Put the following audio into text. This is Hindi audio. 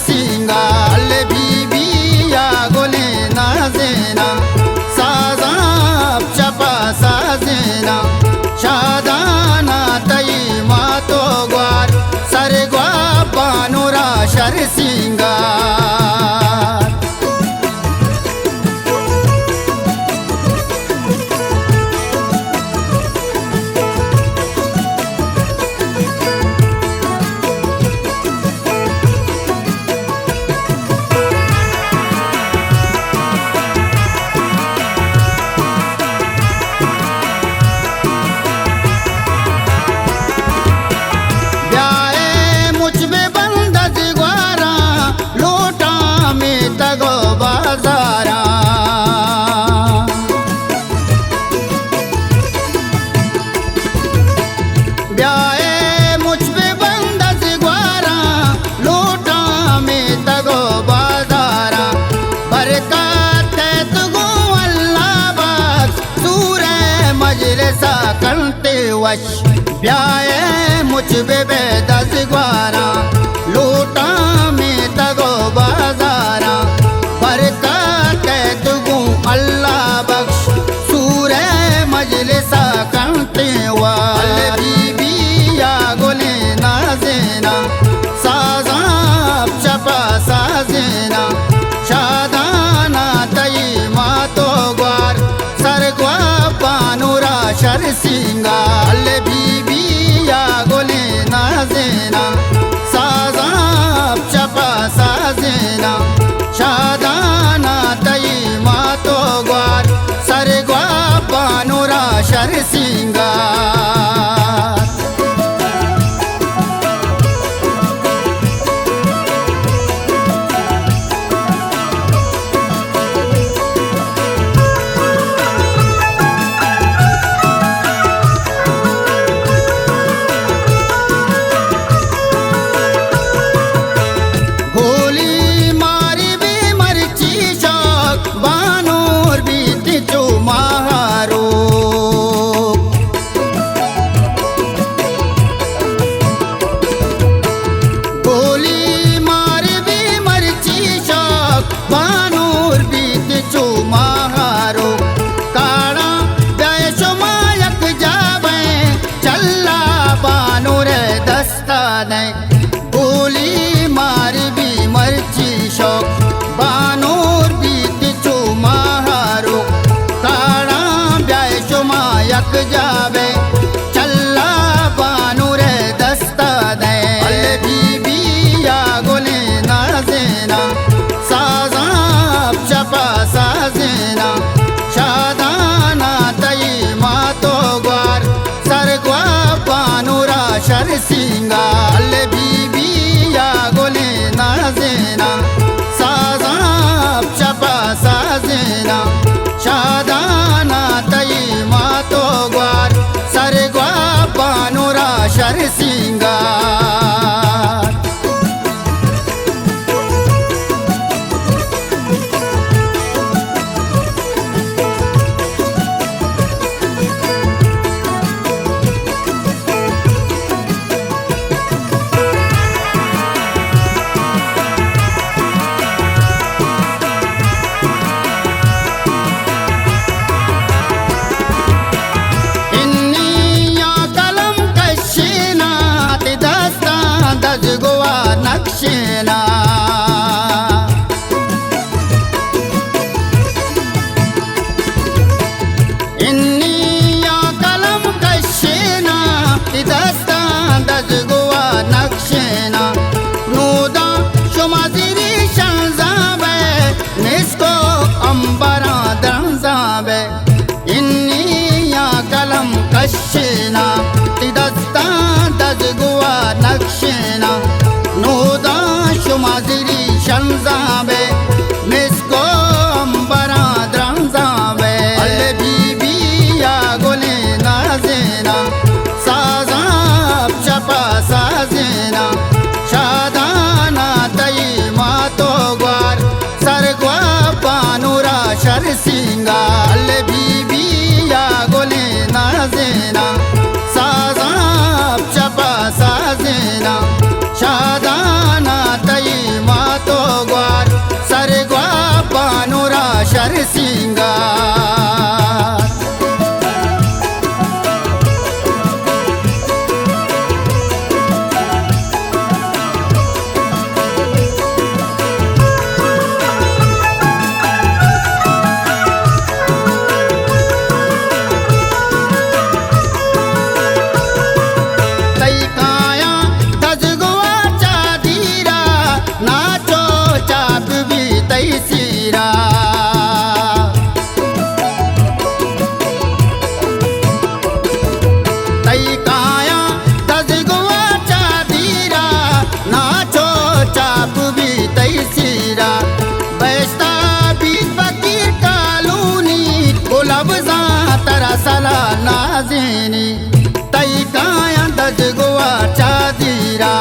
सिंगाल बीबिया गोले नाजेना साजा चपा साजेना शादाना तई मातो ग्वार सरग्वा बानुरा शर सिंगार ब्याए मुझ बेदस ग्वारा लोटा में तगो बाजारा बरकत तुगू अल्लाह बख्श सूरे मजलिसा करते वाल बीबिया गोले नाजेना साजा चपा साजेना शादाना तई मातो ग्वार सरग्वा बानुरा शर सिंगाल बीबिया गोले नाजेना साजा चपा साजेना शादाना तई मातो ग्वार सरग्वा बानुरा शर सिंगार गोली मार भी मर्ची शौक बानूर बीत चो महारो काड़ा ब्याय चुमा यक जावे चल्ला बानूर दस्ता दे बीबिया गोले नाजेना साजा चपा साजेना शादाना तई मातो ग्वार सरग्वा बानुरा शर सिंगाल बीबिया गोले नाजेना साजा चपा साजेना शादाना तई मातो ग्वार सरग्वा बानुरा शर सिंगार नक्शेना इन्निया कलम कशेना दस्ता दज गोवा नक्शेना नूदा शुमाजिरी शंजाबे निस्को अंबरा दंजाबे इन्निया कलम कशेना दस्ता दज गोवा नक्शेना नूदा शुमाजिरी शंजाबे निस्को अंबरा द्रंजाबे बीबिया गोले नाजेना साजा चपा साजेना शादाना तई मातो ग्वार सरग्वा बानुरा शर सिंगाल बीबिया गोले नाजेना साजा चपा साजेना शादाना तई मा बैस्ता बीज फकीर कालूनी गुलाब जा तरसला नाजिनी तई काया दज गोवा चादीरा